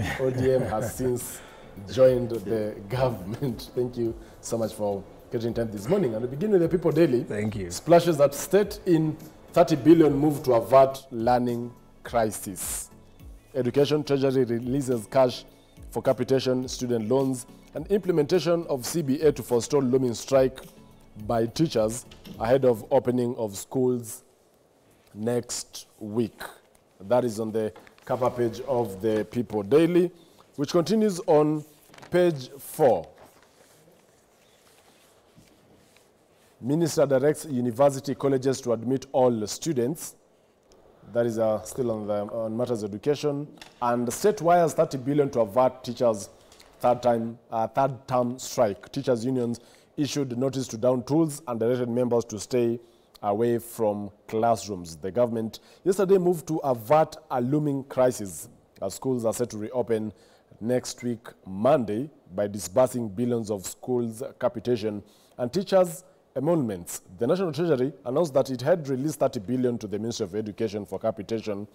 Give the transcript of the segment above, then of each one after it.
ODM has since joined the government. Thank you so much for getting time this morning. And we begin with the People Daily. Thank you. Splashes that state in 30 billion move to avert learning crisis. Education Treasury releases cash for capitation, student loans, and implementation of CBA to forestall looming strike by teachers ahead of opening of schools next week. That is on the cover page of the People Daily, which continues on page 4. Minister directs university colleges to admit all students. That is still on matters of education. And the state wires 30 billion to avert teachers' third-term strike. Teachers' unions issued notice to down tools and directed members to stay away from classrooms. The government yesterday moved to avert a looming crisis as schools are set to reopen next week, Monday, by disbursing billions of schools' capitation and teachers' emoluments. The National Treasury announced that it had released 30 billion to the Ministry of Education for capitation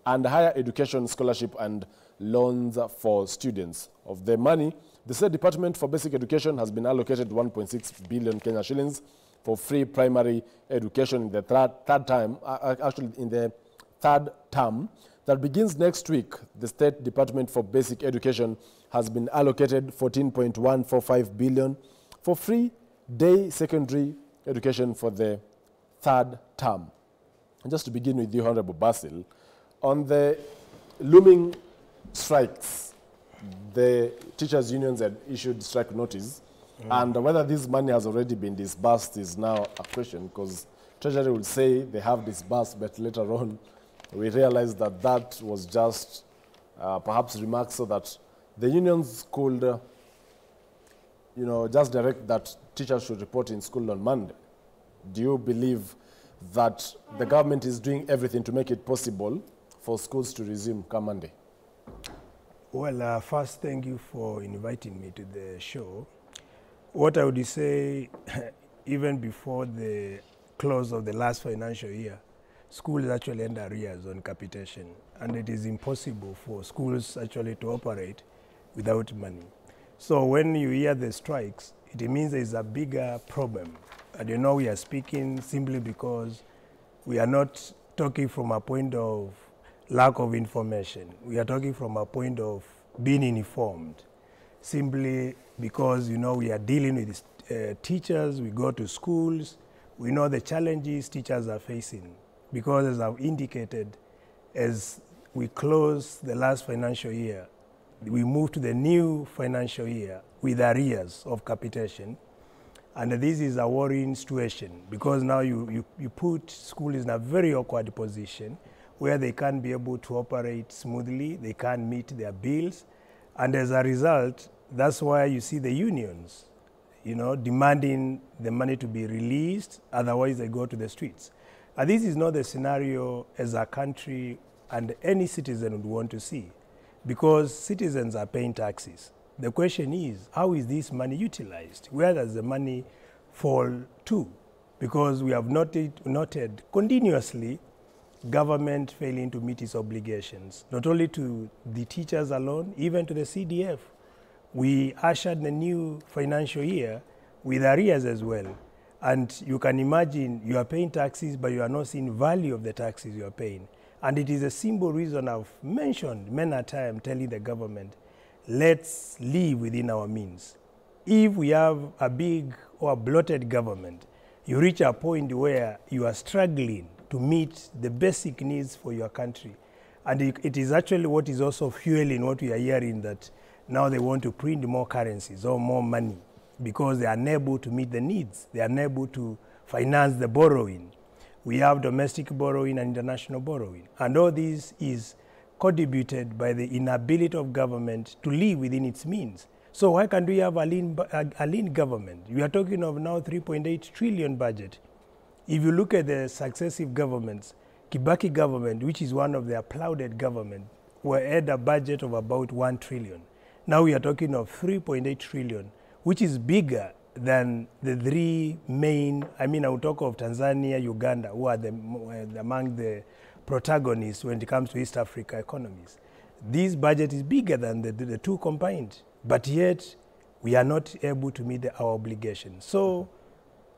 and higher education scholarship and loans for students. Of the money, the State Department for Basic Education has been allocated 1.6 billion Kenya shillings for free primary education in the third term that begins next week. The State Department for Basic Education has been allocated 14.145 billion for free day secondary education for the third term. And just to begin with you, Honorable Basil, on the looming strikes, the teachers' unions had issued strike notice, and whether this money has already been disbursed is now a question, because Treasury will say they have disbursed, but later on we realized that that was just perhaps remarks so that the unions could just direct that teachers should report in school on Monday. Do you believe that the government is doing everything to make it possible for schools to resume come Monday? Well, first, thank you for inviting me to the show. What I would say, even before the close of the last financial year, schools actually under arrears on capitation, and it is impossible for schools actually to operate without money. So when you hear the strikes, it means there is a bigger problem. And we are speaking simply because we are not talking from a point of lack of information. We are talking from a point of being informed. Simply because, we are dealing with teachers, we go to schools, we know the challenges teachers are facing. Because as I've indicated, as we close the last financial year, we move to the new financial year with arrears of capitation. And this is a worrying situation because now you put schools in a very awkward position where they can't be able to operate smoothly, they can't meet their bills. And as a result, that's why you see the unions, demanding the money to be released, otherwise they go to the streets. And this is not the scenario as a country and any citizen would want to see, because citizens are paying taxes. The question is, how is this money utilized? Where does the money fall to? Because we have noted continuously government failing to meet its obligations, not only to the teachers alone, even to the CDF. We ushered the new financial year with arrears as well. And you can imagine you are paying taxes, but you are not seeing value of the taxes you are paying. And it is a simple reason I've mentioned many a time telling the government, let's live within our means. If we have a big or bloated government, you reach a point where you are struggling to meet the basic needs for your country. And it is actually what is also fueling what we are hearing, that now they want to print more currencies or more money because they are unable to meet the needs. They are unable to finance the borrowing. We have domestic borrowing and international borrowing. And all this is contributed by the inability of government to live within its means. So why can't we have a lean government? We are talking of now 3.8 trillion budget. If you look at the successive governments, Kibaki government, which is one of the applauded government, had a budget of about 1 trillion. Now we are talking of 3.8 trillion, which is bigger than the three main, I will talk of Tanzania, Uganda, who are among the protagonists when it comes to East Africa economies. this budget is bigger than the two combined, but yet we are not able to meet our obligation. So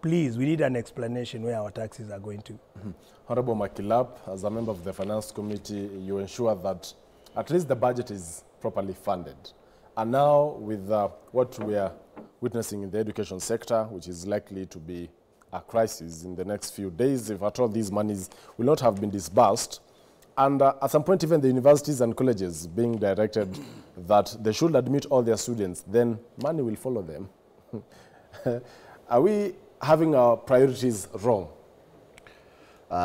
please, we need an explanation where our taxes are going to. Honorable Makilap, as a member of the Finance Committee, you ensure that at least the budget is properly funded. And now with what we are witnessing in the education sector, which is likely to be a crisis in the next few days, if at all these monies will not have been disbursed, and at some point even the universities and colleges being directed that they should admit all their students, then money will follow them. Are we having our priorities wrong?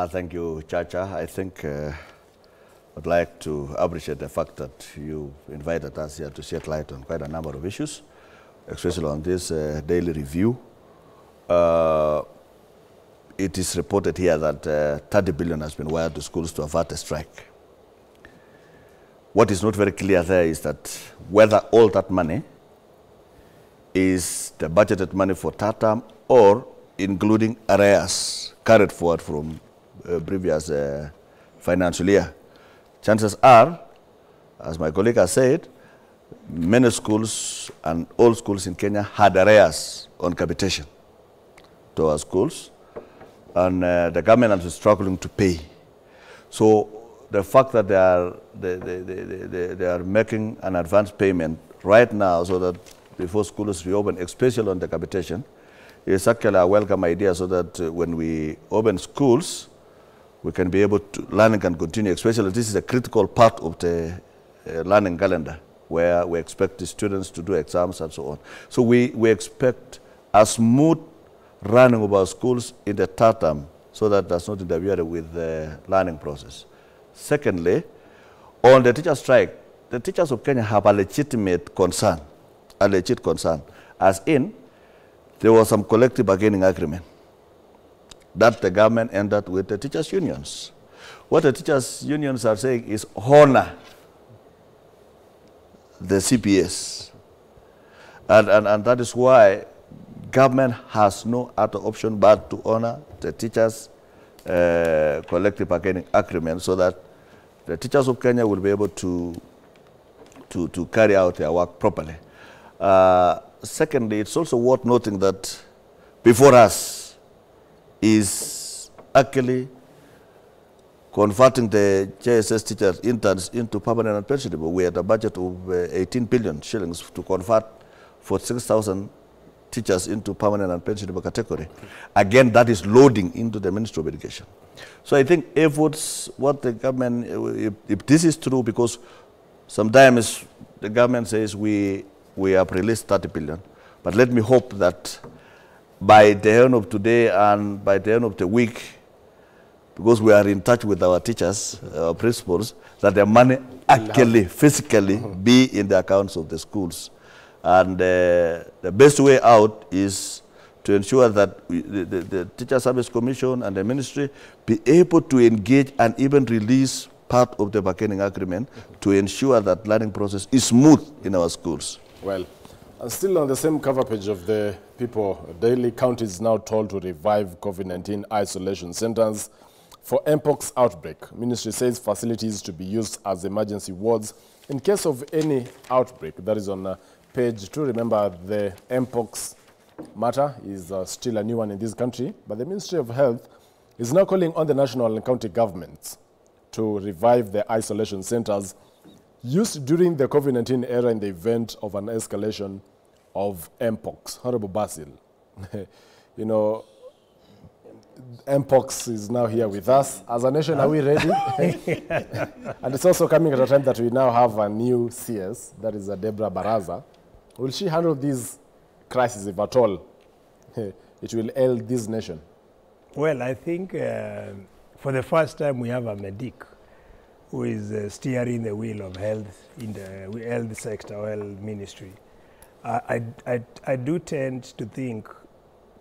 Thank you, Chacha. I think I'd like to appreciate the fact that you invited us here to shed light on quite a number of issues, especially on this daily review. It is reported here that 30 billion has been wired to schools to avert a strike. What is not very clear there is that whether all that money is the budgeted money for third term or including arrears carried forward from previous financial year. Chances are, as my colleague has said, many schools and all schools in Kenya had arrears on capitation to our schools, and the government is struggling to pay. So the fact that they are making an advance payment right now so that before schools reopen, especially on the capitation, is actually a welcome idea so that when we open schools, we can be able to, learning can continue, especially this is a critical part of the learning calendar where we expect the students to do exams and so on. So we expect a smooth running of our schools in the third term so that does not interfere with the learning process. Secondly, on the teacher strike, the teachers of Kenya have a legitimate concern, as in there was some collective bargaining agreement that the government ended with the teachers' unions. What the teachers' unions are saying is honor the CPS. And that is why government has no other option but to honor the teachers' collective bargaining agreement so that the teachers of Kenya will be able to carry out their work properly. Secondly, it's also worth noting that before us is actually converting the JSS teachers interns into permanent and pensionable. We had a budget of 18 billion shillings to convert 46,000 teachers into permanent and pensionable category. Again, that is loading into the Ministry of Education. So I think efforts, what the government, if this is true, because sometimes the government says we have released 30 billion, but let me hope that by the end of today and by the end of the week, because we are in touch with our teachers, our principals, that the money actually, physically be in the accounts of the schools. And the best way out is to ensure that the Teacher Service Commission and the ministry be able to engage and even release part of the bargaining agreement to ensure that learning process is smooth in our schools. Well, and still on the same cover page of the People, Daily, County is now told to revive COVID-19 isolation centers for Mpox outbreak. Ministry says facilities to be used as emergency wards in case of any outbreak. That is on page 2. Remember, the Mpox matter is still a new one in this country, but the Ministry of Health is now calling on the national and county governments to revive the isolation centers used during the COVID-19 era in the event of an escalation of Mpox. Honorable Basil, you know, Mpox is now here with us. As a nation, are we ready? And it's also coming at a time that we now have a new CS, that is Deborah Baraza. Will she handle these crises, if at all it will ail this nation? Well, I think for the first time we have a medic who is steering the wheel of health in the health sector, health ministry. I do tend to think,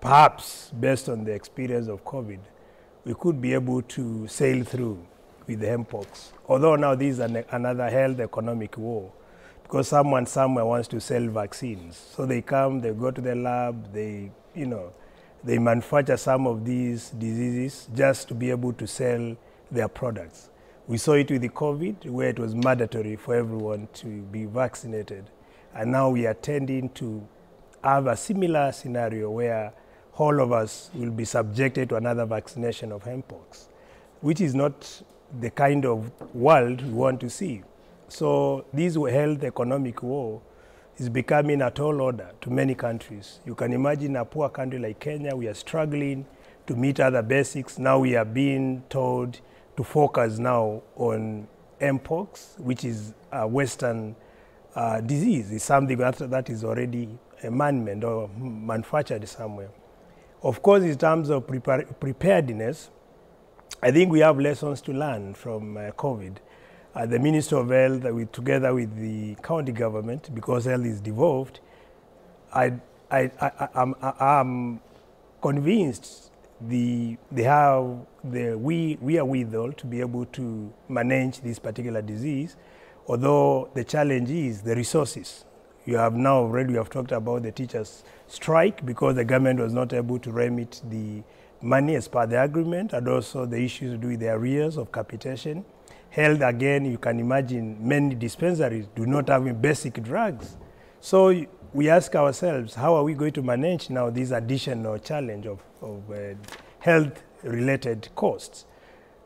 perhaps based on the experience of COVID, we could be able to sail through with the Mpox. Although now this is another health economic war, because someone somewhere wants to sell vaccines. So they come, they go to the lab, they manufacture some of these diseases just to be able to sell their products. We saw it with the COVID, where it was mandatory for everyone to be vaccinated. And now we are tending to have a similar scenario where all of us will be subjected to another vaccination of mpox, which is not the kind of world we want to see. So this health economic war is becoming a tall order to many countries. You can imagine a poor country like Kenya, we are struggling to meet other basics. Now we are being told to focus now on mpox, which is a Western disease. It's something that is already man-made or manufactured somewhere. Of course, in terms of preparedness, I think we have lessons to learn from COVID. The Minister of Health, together with the county government, because health is devolved, I'm convinced they have the wherewithal to be able to manage this particular disease, although the challenge is the resources. You have now already, we have talked about the teachers' strike because the government was not able to remit the money as per the agreement, and also the issues to do with the arrears of capitation. Health, again, you can imagine many dispensaries do not have basic drugs. So we ask ourselves, how are we going to manage now this additional challenge of health-related costs?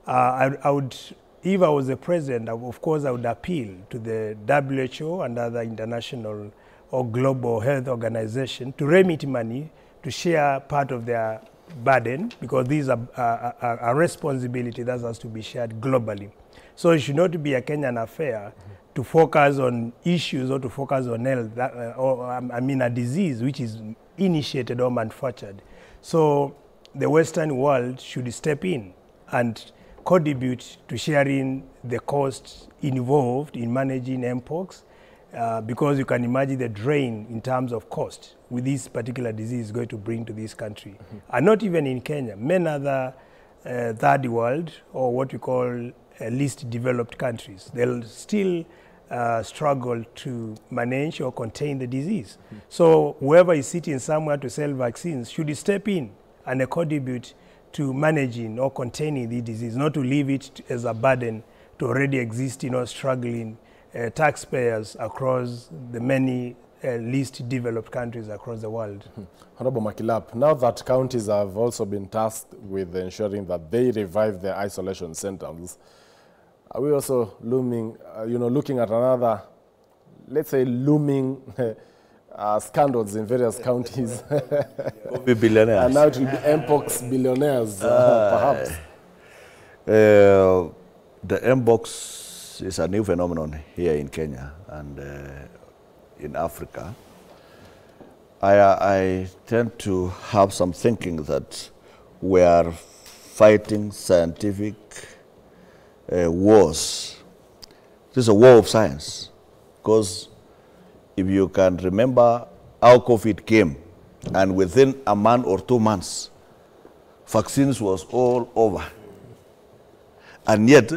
I would, if I was the president, of course, I would appeal to the WHO and other international or global health organizations to remit money to share part of their burden, because these are a responsibility that has to be shared globally. So it should not be a Kenyan affair to focus on issues or to focus on health, a disease which is initiated or manufactured. So the Western world should step in and contribute to sharing the costs involved in managing mpox, because you can imagine the drain in terms of cost with this particular disease is going to bring to this country. And not even in Kenya, many other third world, or what we call least developed countries, they'll still struggle to manage or contain the disease. So whoever is sitting somewhere to sell vaccines should step in and contribute to managing or containing the disease, not to leave it as a burden to already existing or struggling taxpayers across the many least developed countries across the world. Honorable Makilap, now that counties have also been tasked with ensuring that they revive their isolation centers, are we also looming, looking at another, let's say, looming scandals in various counties? Billionaires. And now it will be mpox billionaires, perhaps. The mpox is a new phenomenon here in Kenya and in Africa. I tend to have some thinking that we are fighting scientific wars. This is a war of science, because if you can remember how COVID came, and within a month or 2 months, vaccines was all over. And yet,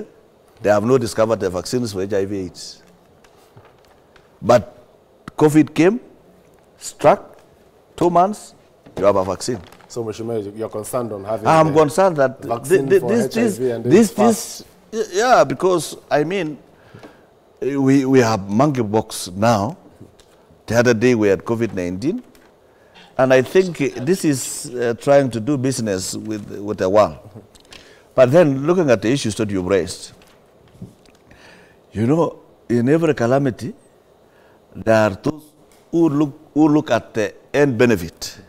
they have not discovered the vaccines for HIV/AIDS. But COVID came, struck, 2 months, you have a vaccine. So, Mheshimiwa, you're concerned on having I'm concerned that this, yeah, because, I mean, we have monkeypox now. The other day we had COVID-19. And I think this is trying to do business with the world. But then looking at the issues that you've raised, in every calamity, there are those who look at the end benefit,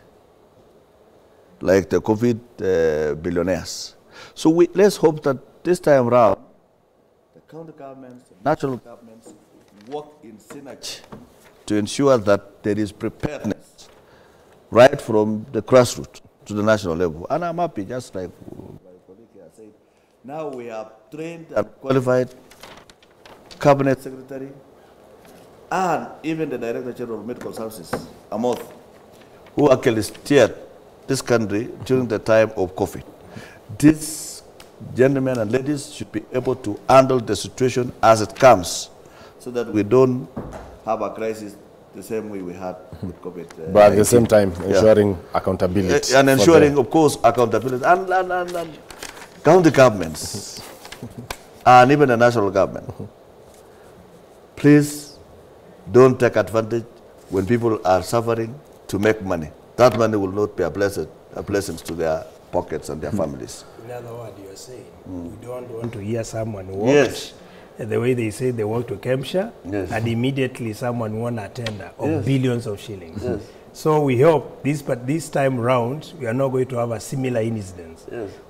like the COVID billionaires. So let's hope that this time around, the county governments, national governments work in synergy to ensure that there is preparedness right from the grassroots to the national level. And I'm happy, just like my colleague here said, now we have trained and qualified cabinet secretary and even the Director General of Medical Services, Amoth, who actually steered this country during the time of COVID. These gentlemen and ladies should be able to handle the situation as it comes, so that we don't have a crisis the same way we had with COVID. But at the same time, ensuring accountability. And ensuring, of course, accountability. And county governments, and even the national government, please don't take advantage when people are suffering to make money. That money will not be a blessing to their pockets and their families. In other words, you're saying we don't want to hear someone walk the way they say they walk to Kemsha, and immediately someone won a tender of billions of shillings. So we hope this time round we are not going to have a similar incident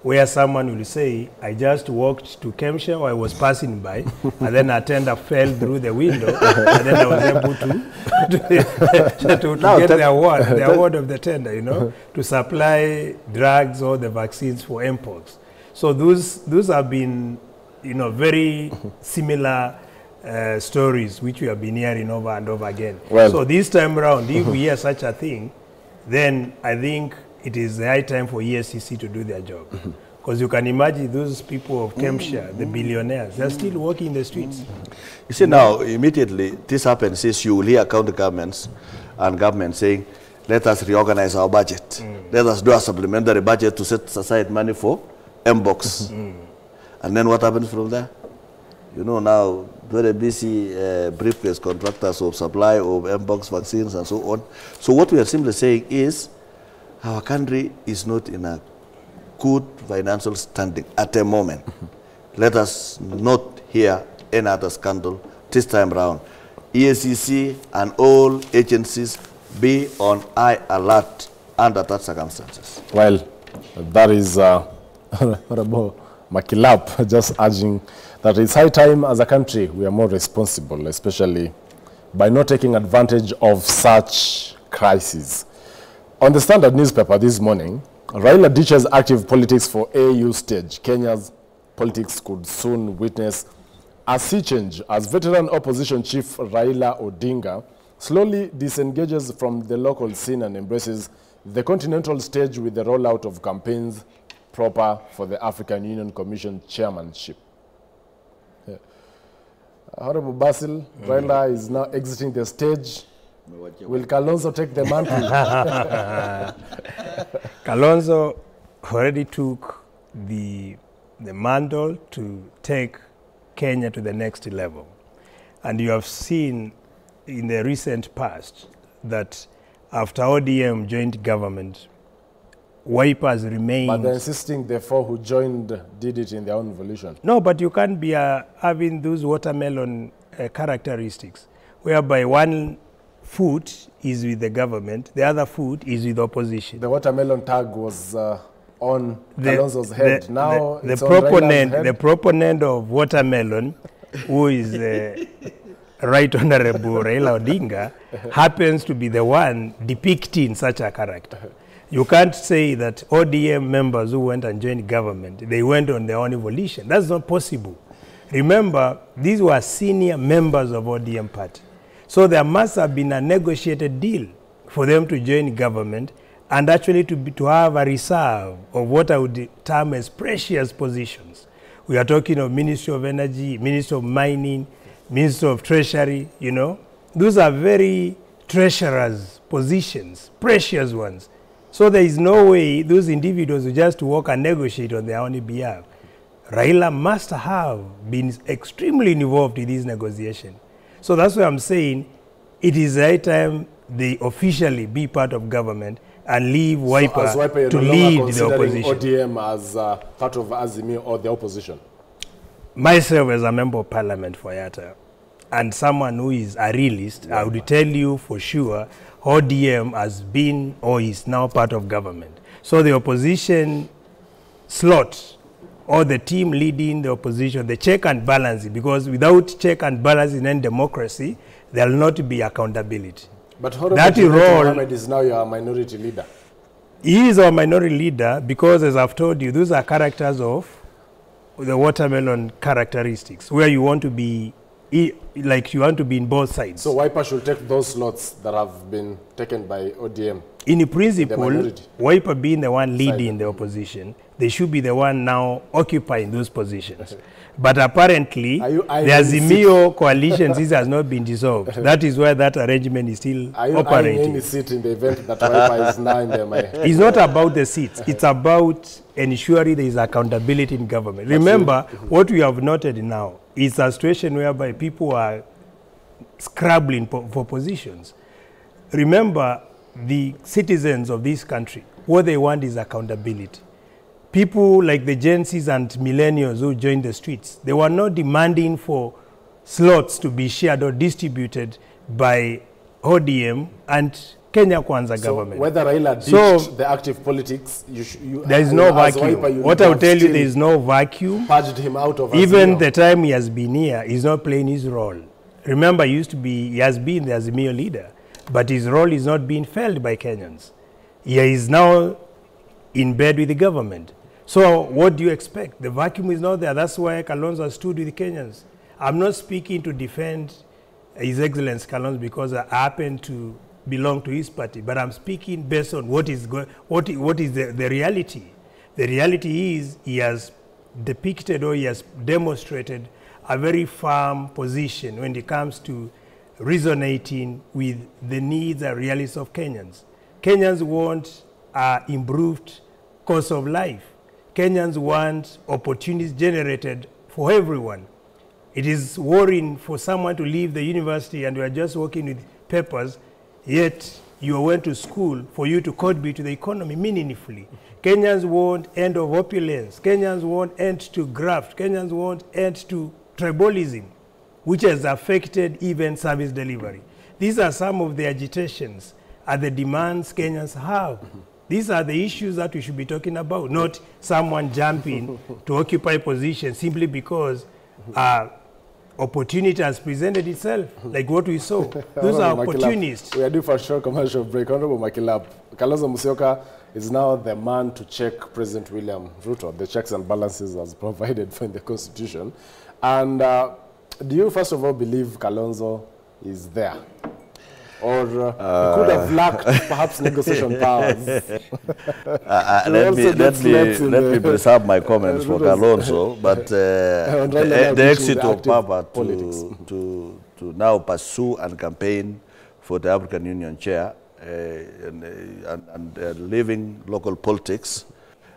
where someone will say, I just walked to Kemsha or I was passing by and then a tender fell through the window and then I was able to get the award of the tender, you know, to supply drugs or the vaccines for mpox. So those have been, you know, very similar stories which we have been hearing over and over again. Well, so this time around, if we hear such a thing, then I think it is the high time for ESCC to do their job. Because you can imagine those people of Kemsha, the billionaires, they're still walking in the streets. You see, now, immediately this happens is you will hear county governments and governments saying, let us reorganize our budget. Let us do a supplementary budget to set aside money for mbox. And then what happens from there? You know, now, very busy briefcase contractors of supply of mpox vaccines and so on. So what we are simply saying is our country is not in a good financial standing at the moment. Let us not hear any other scandal this time around. ESCC and all agencies be on high alert under that circumstances. Well, that is Honorable Makilap just urging that it's high time as a country we are more responsible, especially by not taking advantage of such crises. On the Standard newspaper this morning, Raila ditches active politics for AU stage. Kenya's politics could soon witness a sea change as veteran opposition chief Raila Odinga slowly disengages from the local scene and embraces the continental stage with the rollout of campaigns proper for the African Union Commission chairmanship. Honorable Basil, Raila is now exiting the stage. Will Kalonzo take the mantle? Kalonzo already took the mantle to take Kenya to the next level. And you have seen in the recent past that after ODM joined government, Wipers remained. But they're insisting the four who joined did it in their own volition. No, but you can't be having those watermelon characteristics, whereby one foot is with the government, the other foot is with opposition. The watermelon tag was on Kalonzo's head. Now the proponent of watermelon, who is Right Honorable Raila Odinga, happens to be the one depicting such a character. You can't say that ODM members who went and joined government, they went on their own volition. That's not possible. Remember, these were senior members of ODM party. So there must have been a negotiated deal for them to join government and actually to have a reserve of what I would term as precious positions. We are talking of Ministry of Energy, Ministry of Mining, Ministry of Treasury, you know. Those are very treasurers' positions, precious ones. So there is no way those individuals will just walk and negotiate on their own behalf. Raila must have been extremely involved in this negotiation. So that's why I'm saying it is the right time they officially be part of government and leave Wiper to lead the opposition. ODM as part of Azimio or the opposition? Myself as a member of parliament for Yatta and someone who is a realist, I would tell you for sure ODM has been or is now part of government. So the opposition slot or the team leading the opposition, the check and balance, because without check and balance in any democracy, there will not be accountability. But that role, Mohammed is now your minority leader. He is our minority leader because, as I've told you, those are characters of the watermelon characteristics, where you want to be, like you want to be in both sides. So Wiper should take those slots that have been taken by ODM? In principle, Wiper being the one leading the opposition, they should be the one now occupying those positions. But apparently, the Azimio coalition has not been dissolved. That is why that arrangement is still operating. Any seat in the event that Wiper is now in the It's not about the seats. It's about ensuring there is accountability in government. Remember, what we have noted now is a situation whereby people are scrabbling for positions. Remember, the citizens of this country, what they want is accountability. People like the Gen Zs and millennials who joined the streets, they were not demanding for slots to be shared or distributed by ODM and Kenya Kwanza government. Whether Raila ditched the active politics, there is no vacuum. What I'll tell you, there is no vacuum. Purged him out of even the time he has been here, he's not playing his role. Remember, he has been the Azimio leader, but his role is not being felt by Kenyans. He is now in bed with the government. So what do you expect? The vacuum is not there. That's why Kalonzo stood with the Kenyans. I'm not speaking to defend His Excellency Kalonzo because I happen to belong to his party, but I'm speaking based on what is the reality. The reality is he has depicted or he has demonstrated a very firm position when it comes to resonating with the needs and realities of Kenyans. Kenyans want improved cost of life. Kenyans want opportunities generated for everyone. It is worrying for someone to leave the university and you are just working with papers, yet you went to school for you to contribute to the economy meaningfully. Kenyans want end of opulence. Kenyans want end to graft. Kenyans want end to tribalism, which has affected even service delivery. These are some of the agitations and the demands Kenyans have. These are the issues that we should be talking about, not someone jumping to occupy position simply because opportunity has presented itself, like what we saw. Those are opportunists. We are due for a short commercial break. Honorable Makilap, Kalonzo Musyoka is now the man to check President William Ruto, the checks and balances as provided for in the Constitution. And do you, first of all, believe Kalonzo is there? Or he could have lacked perhaps negotiation powers. Let me preserve my comments for Kalonzo, but the exit of Papa to now pursue and campaign for the African Union chair and leaving local politics,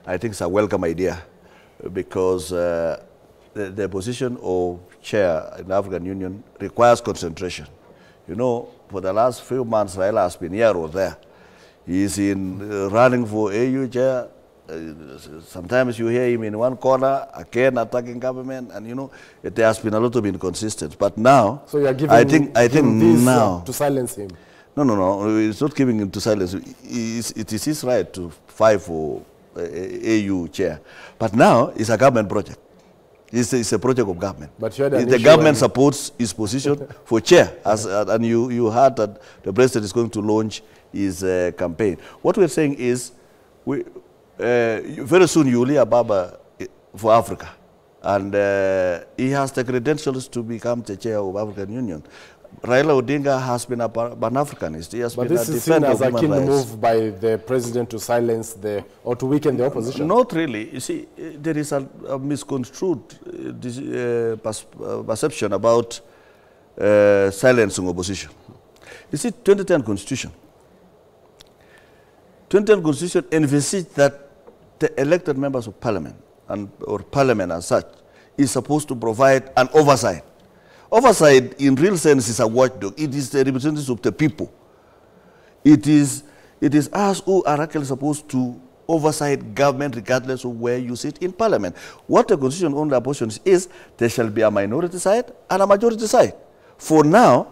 I think it's a welcome idea because the position of chair in the African Union requires concentration. You know, for the last few months, Raila has been here or there. He's in running for AU chair. Sometimes you hear him in one corner, again attacking government, and you know, there has been a lot of inconsistency. But now, so you are giving I think this now to silence him. No. It's not giving him to silence. It is his right to fight for AU chair. But now it's a government project. It's a project of government. But the government supports his position for chair, and you heard that the president is going to launch his campaign. What we're saying is, very soon you will hear Baba for Africa, and he has the credentials to become the chair of African Union. Raila Odinga has been a Pan-Africanist. He has been a defender of human rights. But this is seen as a keen move by the president to silence or to weaken the opposition. Not really. You see, there is a misconstrued perception about silencing opposition. You see, 2010 Constitution. 2010 Constitution envisaged that the elected members of Parliament, or Parliament as such, is supposed to provide an oversight. Oversight, in real sense, is a watchdog. It is the representatives of the people. It is us who are actually supposed to oversight government regardless of where you sit in Parliament. What the Constitution on the abortion is, there shall be a minority side and a majority side. For now,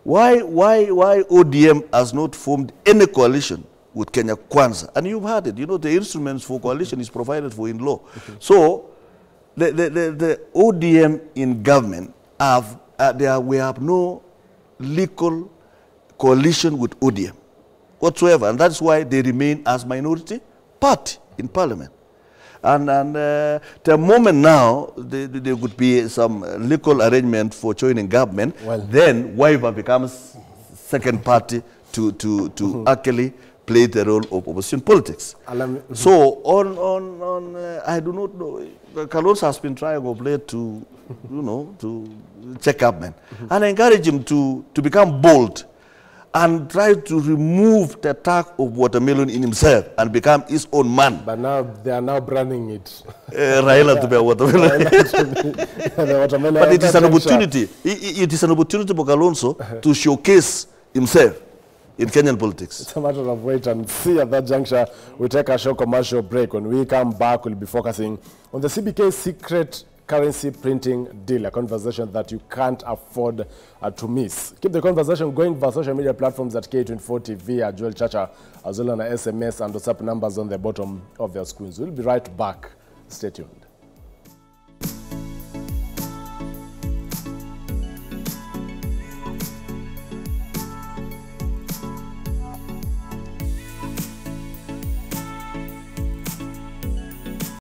why ODM has not formed any coalition with Kenya Kwanza? And you've heard it. You know, the instruments for coalition is provided for in law. So the ODM in government we have no legal coalition with ODM whatsoever, and that's why they remain as minority party in Parliament. And the moment now there could be some legal arrangement for joining government, then Wiper becomes second party to actually played the role of opposition politics. So I do not know. Kalonzo has been trying of late to, to check up, man. And I encourage him to become bold and try to remove the tag of watermelon in himself and become his own man. But now they are now branding it. Raila to be a watermelon. But it is an opportunity. It is an opportunity for Kalonzo to showcase himself in Kenyan politics. It's a matter of wait and see. At that juncture, we take a short commercial break. When we come back, we'll be focusing on the CBK secret currency printing deal, a conversation that you can't afford to miss. Keep the conversation going via social media platforms at K24 TV, at Joel Chacha, as well as SMS and WhatsApp numbers on the bottom of their screens. We'll be right back. Stay tuned.